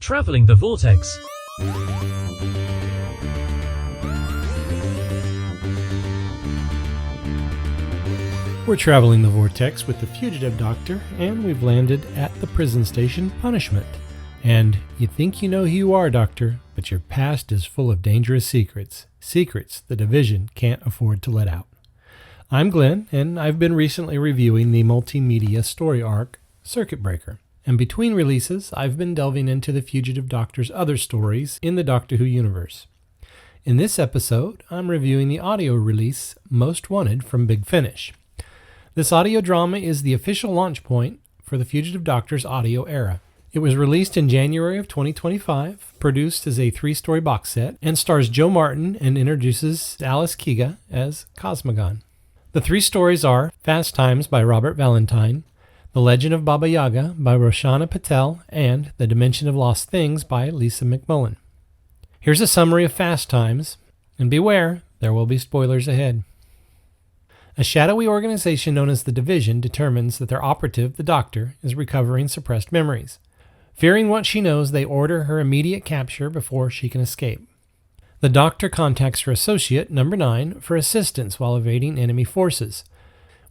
Traveling the Vortex. We're traveling the Vortex with the Fugitive Doctor, and we've landed at the prison station Punishment. And you think you know who you are, Doctor, but your past is full of dangerous secrets. Secrets the Division can't afford to let out. I'm Glenn, and I've been recently reviewing the multimedia story arc, Circuit Breaker. And between releases, I've been delving into the Fugitive Doctor's other stories in the Doctor Who universe. In this episode, I'm reviewing the audio release, Most Wanted from Big Finish. This audio drama is the official launch point for the Fugitive Doctor's audio era. It was released in January of 2025, produced as a 3-story box set, and stars Joe Martin and introduces Alice Krige as Cosmogon. The 3 stories are Fast Times by Robert Valentine, The Legend of Baba Yaga by Roshana Patel, and The Dimension of Lost Things by Lisa McMullen. Here's a summary of Fast Times, and beware, there will be spoilers ahead. A shadowy organization known as the Division determines that their operative, the Doctor, is recovering suppressed memories. Fearing what she knows, they order her immediate capture before she can escape. The Doctor contacts her associate, Number 9, for assistance while evading enemy forces.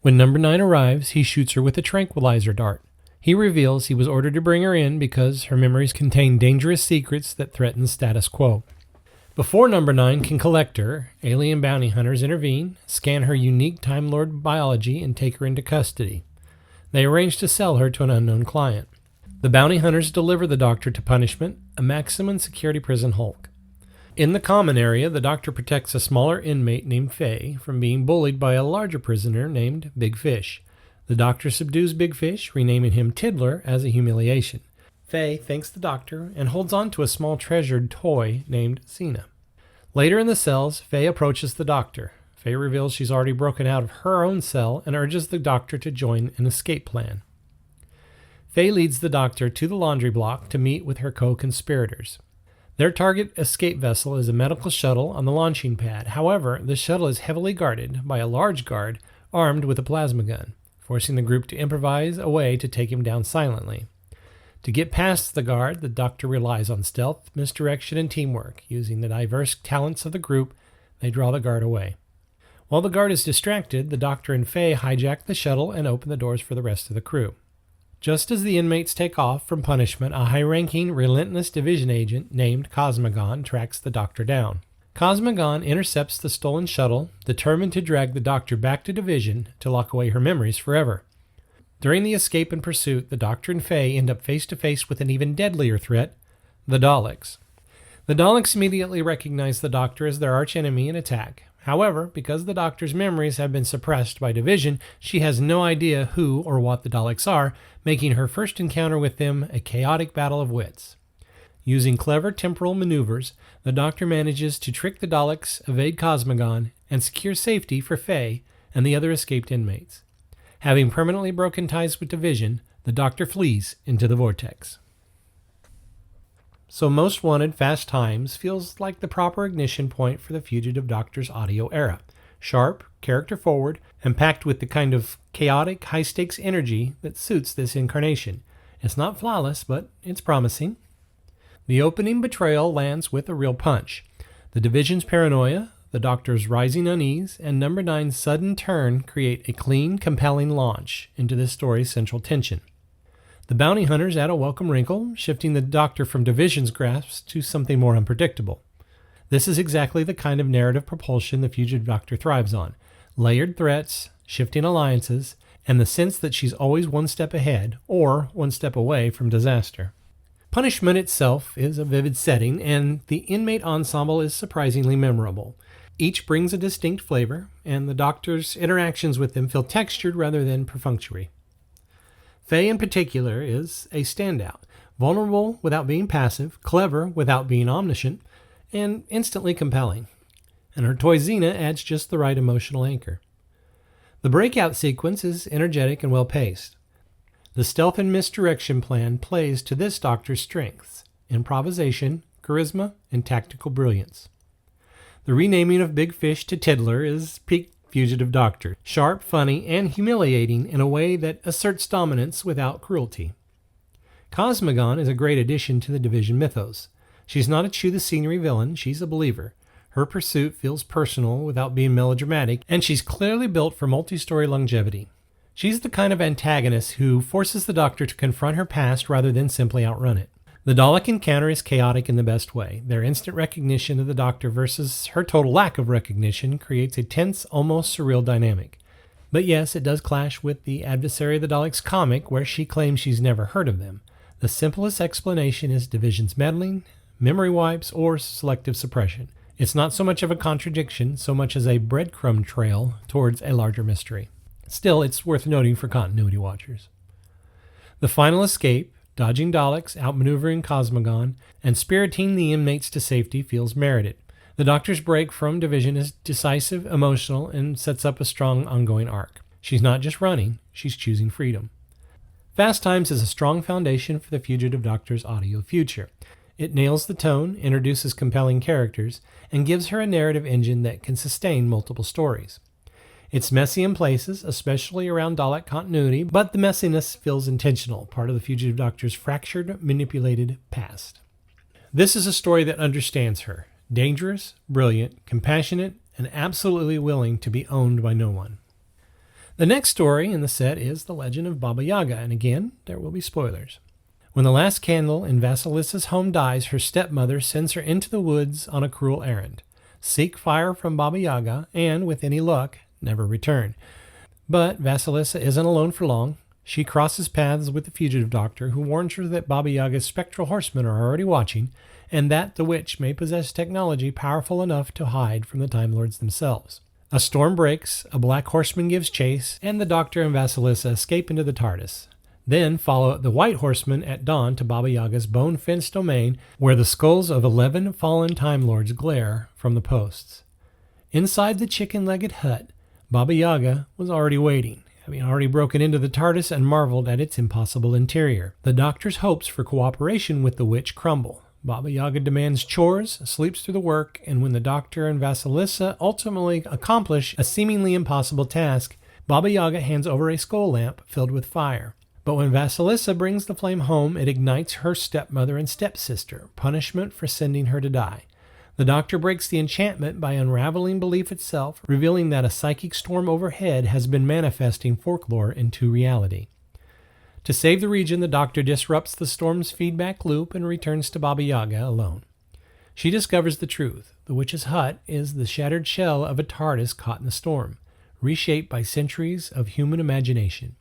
When Number 9 arrives, he shoots her with a tranquilizer dart. He reveals he was ordered to bring her in because her memories contain dangerous secrets that threaten the status quo. Before Number 9 can collect her, alien bounty hunters intervene, scan her unique Time Lord biology, and take her into custody. They arrange to sell her to an unknown client. The bounty hunters deliver the Doctor to Punishment, a maximum security prison hulk. In the common area, the Doctor protects a smaller inmate named Faye from being bullied by a larger prisoner named Big Fish. The Doctor subdues Big Fish, renaming him Tiddler as a humiliation. Faye thanks the Doctor and holds on to a small treasured toy named Xena. Later in the cells, Faye approaches the Doctor. Faye reveals she's already broken out of her own cell and urges the Doctor to join an escape plan. Faye leads the Doctor to the laundry block to meet with her co-conspirators. Their target escape vessel is a medical shuttle on the launching pad. However, the shuttle is heavily guarded by a large guard armed with a plasma gun, forcing the group to improvise a way to take him down silently. To get past the guard, the Doctor relies on stealth, misdirection, and teamwork. Using the diverse talents of the group, they draw the guard away. While the guard is distracted, the Doctor and Faye hijack the shuttle and open the doors for the rest of the crew. Just as the inmates take off from Punishment, a high-ranking, relentless Division agent named Cosmogon tracks the Doctor down. Cosmogon intercepts the stolen shuttle, determined to drag the Doctor back to Division to lock away her memories forever. During the escape and pursuit, the Doctor and Faye end up face-to-face with an even deadlier threat, the Daleks. The Daleks immediately recognize the Doctor as their archenemy and attack. However, because the Doctor's memories have been suppressed by Division, she has no idea who or what the Daleks are, making her first encounter with them a chaotic battle of wits. Using clever temporal maneuvers, the Doctor manages to trick the Daleks, evade Cosmogon, and secure safety for Faye and the other escaped inmates. Having permanently broken ties with Division, the Doctor flees into the Vortex. So Most Wanted Fast Times feels like the proper ignition point for the Fugitive Doctor's audio era. Sharp, character-forward, and packed with the kind of chaotic, high-stakes energy that suits this incarnation. It's not flawless, but it's promising. The opening betrayal lands with a real punch. The Division's paranoia, the Doctor's rising unease, and Number 9's sudden turn create a clean, compelling launch into this story's central tension. The bounty hunters add a welcome wrinkle, shifting the Doctor from Division's grasp to something more unpredictable. This is exactly the kind of narrative propulsion the Fugitive Doctor thrives on. Layered threats, shifting alliances, and the sense that she's always one step ahead, or one step away from disaster. Punishment itself is a vivid setting, and the inmate ensemble is surprisingly memorable. Each brings a distinct flavor, and the Doctor's interactions with them feel textured rather than perfunctory. Faye in particular is a standout, vulnerable without being passive, clever without being omniscient, and instantly compelling. And her toy Xena adds just the right emotional anchor. The breakout sequence is energetic and well-paced. The stealth and misdirection plan plays to this Doctor's strengths: improvisation, charisma, and tactical brilliance. The renaming of Big Fish to Tiddler is peak Fugitive Doctor, sharp, funny, and humiliating in a way that asserts dominance without cruelty. Cosmogon is a great addition to the Division mythos. She's not a chew-the-scenery villain, she's a believer. Her pursuit feels personal without being melodramatic, and she's clearly built for multi-story longevity. She's the kind of antagonist who forces the Doctor to confront her past rather than simply outrun it. The Dalek encounter is chaotic in the best way. Their instant recognition of the Doctor versus her total lack of recognition creates a tense, almost surreal dynamic. But yes, it does clash with the Adversary of the Daleks comic, where she claims she's never heard of them. The simplest explanation is Division's meddling, memory wipes, or selective suppression. It's not so much of a contradiction, so much as a breadcrumb trail towards a larger mystery. Still, it's worth noting for continuity watchers. The final escape, dodging Daleks, outmaneuvering Cosmogon, and spiriting the inmates to safety feels merited. The Doctor's break from Division is decisive, emotional, and sets up a strong ongoing arc. She's not just running, she's choosing freedom. Fast Times is a strong foundation for the Fugitive Doctor's audio future. It nails the tone, introduces compelling characters, and gives her a narrative engine that can sustain multiple stories. It's messy in places, especially around Dalek continuity, but the messiness feels intentional, part of the Fugitive Doctor's fractured, manipulated past. This is a story that understands her. Dangerous, brilliant, compassionate, and absolutely willing to be owned by no one. The next story in the set is The Legend of Baba Yaga, and again, there will be spoilers. When the last candle in Vasilissa's home dies, her stepmother sends her into the woods on a cruel errand. Seek fire from Baba Yaga, and, with any luck, never return. But Vasilissa isn't alone for long. She crosses paths with the Fugitive Doctor, who warns her that Baba Yaga's spectral horsemen are already watching, and that the witch may possess technology powerful enough to hide from the Time Lords themselves. A storm breaks, a black horseman gives chase, and the Doctor and Vasilissa escape into the TARDIS. Then follow the White Horseman at dawn to Baba Yaga's bone-fenced domain, where the skulls of 11 fallen Time Lords glare from the posts. Inside the chicken-legged hut, Baba Yaga was already waiting, having already broken into the TARDIS and marveled at its impossible interior. The Doctor's hopes for cooperation with the witch crumble. Baba Yaga demands chores, sleeps through the work, and when the Doctor and Vasilissa ultimately accomplish a seemingly impossible task, Baba Yaga hands over a skull lamp filled with fire. But when Vasilissa brings the flame home, it ignites her stepmother and stepsister, punishment for sending her to die. The Doctor breaks the enchantment by unraveling belief itself, revealing that a psychic storm overhead has been manifesting folklore into reality. To save the region, the Doctor disrupts the storm's feedback loop and returns to Baba Yaga alone. She discovers the truth. The witch's hut is the shattered shell of a TARDIS caught in the storm, reshaped by centuries of human imagination.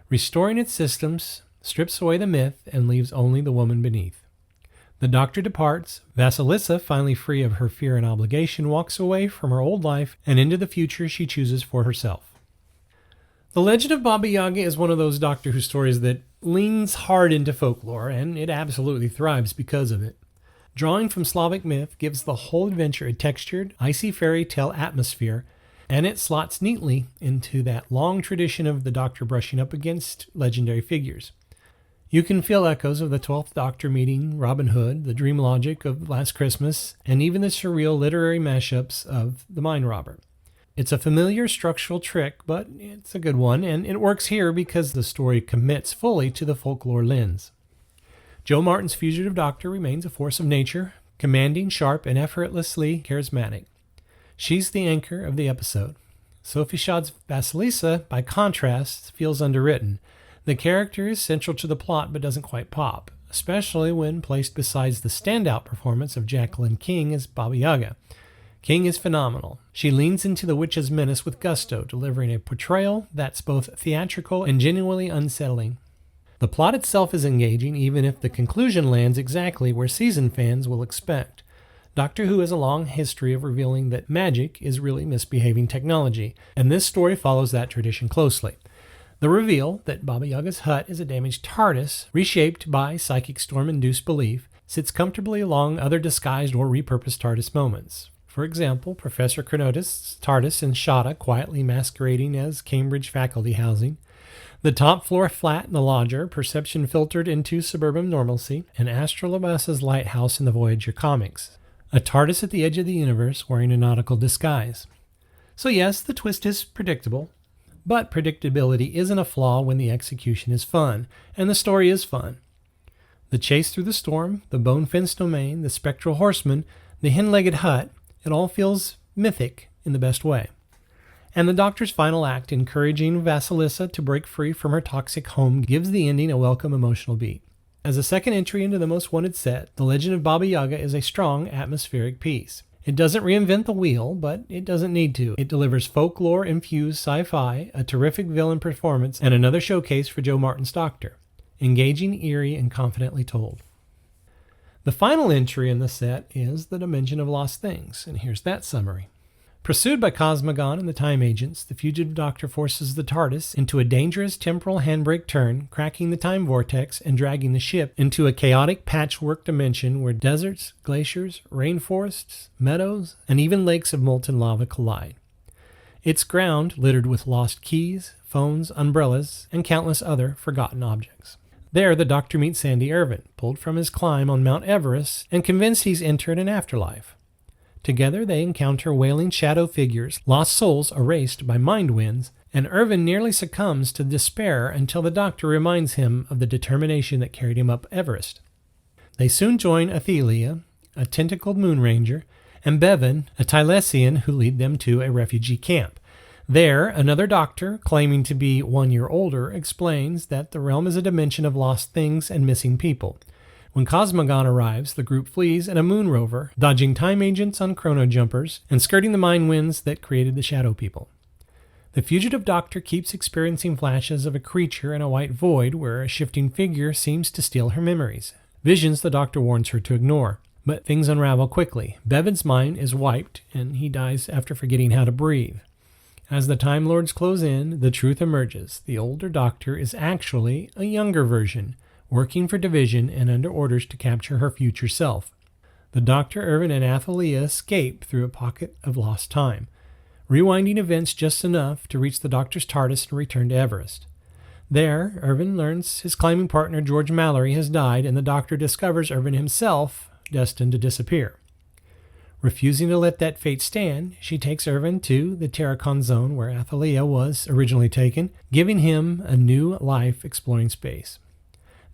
Restoring its systems strips away the myth and leaves only the woman beneath. The Doctor departs. Vasilissa, finally free of her fear and obligation, walks away from her old life and into the future she chooses for herself. The Legend of Baba Yaga is one of those Doctor Who stories that leans hard into folklore, and it absolutely thrives because of it. Drawing from Slavic myth gives the whole adventure a textured, icy fairy tale atmosphere, and it slots neatly into that long tradition of the Doctor brushing up against legendary figures. You can feel echoes of the 12th Doctor meeting Robin Hood, the dream logic of Last Christmas, and even the surreal literary mashups of The Mind Robber. It's a familiar structural trick, but it's a good one, and it works here because the story commits fully to the folklore lens. Jo Martin's Fugitive Doctor remains a force of nature, commanding, sharp, and effortlessly charismatic. She's the anchor of the episode. Sophie Schaad's Vasilissa, by contrast, feels underwritten. The character is central to the plot but doesn't quite pop, especially when placed beside the standout performance of Jacqueline King as Baba Yaga. King is phenomenal. She leans into the witch's menace with gusto, delivering a portrayal that's both theatrical and genuinely unsettling. The plot itself is engaging, even if the conclusion lands exactly where seasoned fans will expect. Doctor Who has a long history of revealing that magic is really misbehaving technology, and this story follows that tradition closely. The reveal that Baba Yaga's hut is a damaged TARDIS, reshaped by psychic storm-induced belief, sits comfortably along other disguised or repurposed TARDIS moments. For example, Professor Chronotis' TARDIS and Shada quietly masquerading as Cambridge faculty housing, the top floor flat in the lodger, perception filtered into suburban normalcy, and Astrolabas's lighthouse in the Voyager comics. A TARDIS at the edge of the universe wearing a nautical disguise. So yes, the twist is predictable, but predictability isn't a flaw when the execution is fun, and the story is fun. The chase through the storm, the bone-fenced domain, the spectral horseman, the hen-legged hut, it all feels mythic in the best way. And the Doctor's final act, encouraging Vasilissa to break free from her toxic home, gives the ending a welcome emotional beat. As a second entry into the most wanted set, The Legend of Baba Yaga is a strong, atmospheric piece. It doesn't reinvent the wheel, but it doesn't need to. It delivers folklore-infused sci-fi, a terrific villain performance, and another showcase for Joe Martin's Doctor. Engaging, eerie, and confidently told. The final entry in the set is The Dimension of Lost Things, and here's that summary. Pursued by Cosmogon and the Time Agents, the Fugitive Doctor forces the TARDIS into a dangerous temporal handbrake turn, cracking the time vortex and dragging the ship into a chaotic patchwork dimension where deserts, glaciers, rainforests, meadows, and even lakes of molten lava collide. Its ground littered with lost keys, phones, umbrellas, and countless other forgotten objects. There, the Doctor meets Sandy Irvin, pulled from his climb on Mount Everest and convinced he's entered an afterlife. Together, they encounter wailing shadow figures, lost souls erased by mind winds, and Irvin nearly succumbs to despair until the Doctor reminds him of the determination that carried him up Everest. They soon join Athelia, a tentacled moon ranger, and Bevan, a Tylesian who lead them to a refugee camp. There, another Doctor, claiming to be 1 year older, explains that the realm is a dimension of lost things and missing people. When Cosmogon arrives, the group flees in a moon rover, dodging time agents on chrono jumpers and skirting the mind winds that created the Shadow People. The Fugitive Doctor keeps experiencing flashes of a creature in a white void where a shifting figure seems to steal her memories. Visions the Doctor warns her to ignore. But things unravel quickly. Bevan's mind is wiped, and he dies after forgetting how to breathe. As the Time Lords close in, the truth emerges. The older Doctor is actually a younger version, working for Division and under orders to capture her future self. The Doctor, Irvin, and Athelia escape through a pocket of lost time, rewinding events just enough to reach the Doctor's TARDIS and return to Everest. There, Irvin learns his climbing partner George Mallory has died, and the Doctor discovers Irvin himself destined to disappear. Refusing to let that fate stand, she takes Irvin to the Terracon zone where Athelia was originally taken, giving him a new life exploring space.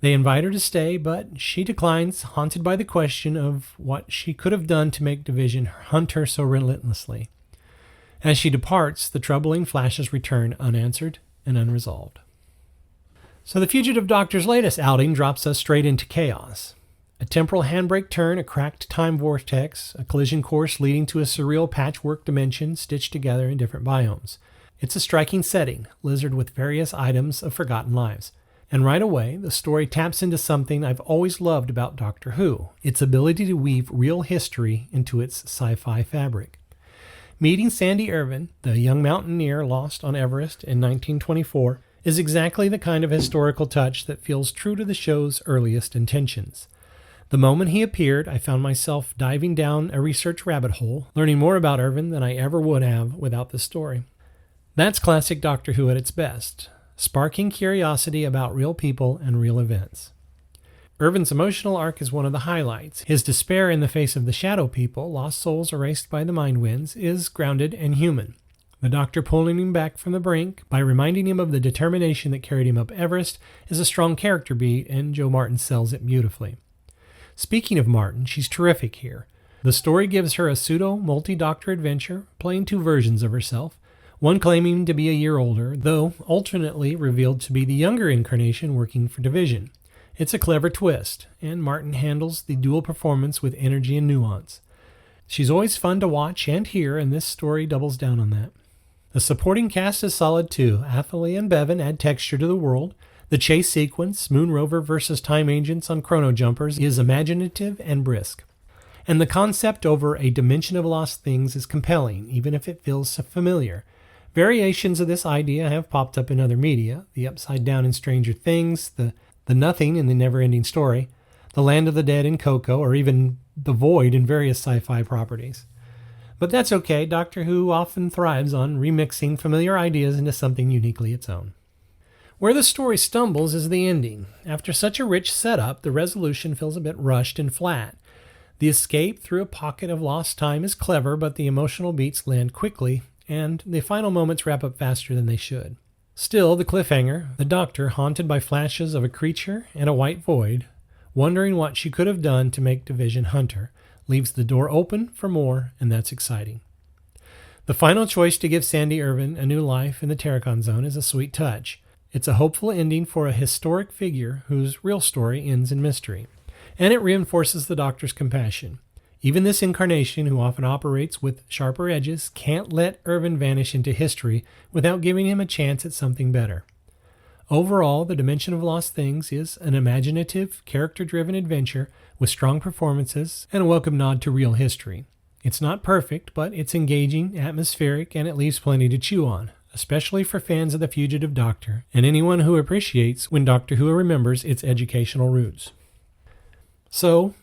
They invite her to stay, but she declines, haunted by the question of what she could have done to make Division hunt her so relentlessly. As she departs, the troubling flashes return unanswered and unresolved. So the Fugitive Doctor's latest outing drops us straight into chaos. A temporal handbrake turn, a cracked time vortex, a collision course leading to a surreal patchwork dimension stitched together in different biomes. It's a striking setting, littered with various items of forgotten lives. And right away, the story taps into something I've always loved about Doctor Who, its ability to weave real history into its sci-fi fabric. Meeting Sandy Irvin, the young mountaineer lost on Everest in 1924, is exactly the kind of historical touch that feels true to the show's earliest intentions. The moment he appeared, I found myself diving down a research rabbit hole, learning more about Irvin than I ever would have without this story. That's classic Doctor Who at its best, sparking curiosity about real people and real events. Irvin's emotional arc is one of the highlights. His despair in the face of the Shadow People, lost souls erased by the mind winds, is grounded and human. The Doctor pulling him back from the brink by reminding him of the determination that carried him up Everest is a strong character beat, and Joe Martin sells it beautifully. Speaking of Martin, she's terrific here. The story gives her a pseudo-multi-Doctor adventure, playing two versions of herself, one claiming to be a year older, though alternately revealed to be the younger incarnation working for Division. It's a clever twist, and Martin handles the dual performance with energy and nuance. She's always fun to watch and hear, and this story doubles down on that. The supporting cast is solid too. Athelia and Bevan add texture to the world. The chase sequence, Moon Rover versus Time Agents on chrono jumpers, is imaginative and brisk. And the concept over a dimension of lost things is compelling, even if it feels familiar. Variations of this idea have popped up in other media, the Upside Down in Stranger Things, the Nothing in the Never-Ending Story, the Land of the Dead in Coco, or even the Void in various sci-fi properties. But that's okay, Doctor Who often thrives on remixing familiar ideas into something uniquely its own. Where the story stumbles is the ending. After such a rich setup, the resolution feels a bit rushed and flat. The escape through a pocket of lost time is clever, but the emotional beats land quickly, and the final moments wrap up faster than they should. Still, the cliffhanger, the Doctor haunted by flashes of a creature and a white void, wondering what she could have done to make Division Hunter, leaves the door open for more, and that's exciting. The final choice to give Sandy Irvin a new life in the Terracon Zone is a sweet touch. It's a hopeful ending for a historic figure whose real story ends in mystery, and it reinforces the Doctor's compassion. Even this incarnation, who often operates with sharper edges, can't let Irvin vanish into history without giving him a chance at something better. Overall, The Dimension of Lost Things is an imaginative, character-driven adventure with strong performances and a welcome nod to real history. It's not perfect, but it's engaging, atmospheric, and it leaves plenty to chew on, especially for fans of The Fugitive Doctor and anyone who appreciates when Doctor Who remembers its educational roots. So,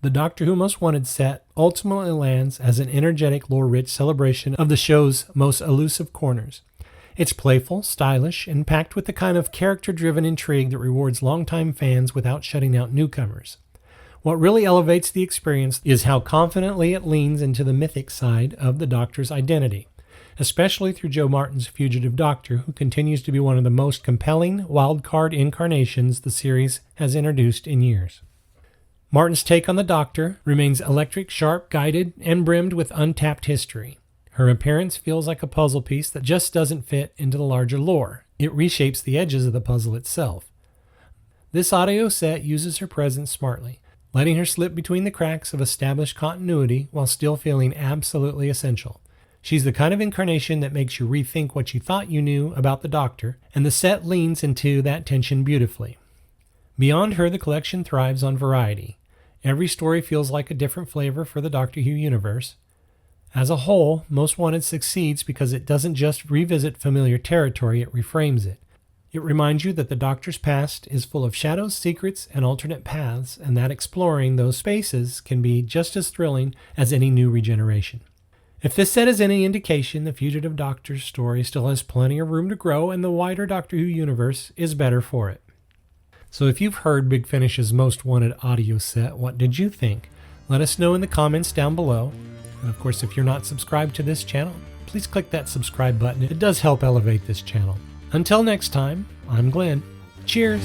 the Doctor Who Most Wanted set ultimately lands as an energetic, lore-rich celebration of the show's most elusive corners. It's playful, stylish, and packed with the kind of character-driven intrigue that rewards longtime fans without shutting out newcomers. What really elevates the experience is how confidently it leans into the mythic side of the Doctor's identity, especially through Joe Martin's Fugitive Doctor, who continues to be one of the most compelling wildcard incarnations the series has introduced in years. Martin's take on the Doctor remains electric, sharp, guided, and brimmed with untapped history. Her appearance feels like a puzzle piece that just doesn't fit into the larger lore. It reshapes the edges of the puzzle itself. This audio set uses her presence smartly, letting her slip between the cracks of established continuity while still feeling absolutely essential. She's the kind of incarnation that makes you rethink what you thought you knew about the Doctor, and the set leans into that tension beautifully. Beyond her, the collection thrives on variety. Every story feels like a different flavor for the Doctor Who universe. As a whole, Most Wanted succeeds because it doesn't just revisit familiar territory, it reframes it. It reminds you that the Doctor's past is full of shadows, secrets, and alternate paths, and that exploring those spaces can be just as thrilling as any new regeneration. If this set is any indication, the Fugitive Doctor's story still has plenty of room to grow, and the wider Doctor Who universe is better for it. So if you've heard Big Finish's Most Wanted audio set, what did you think? Let us know in the comments down below. And of course, if you're not subscribed to this channel, please click that subscribe button. It does help elevate this channel. Until next time, I'm Glenn. Cheers!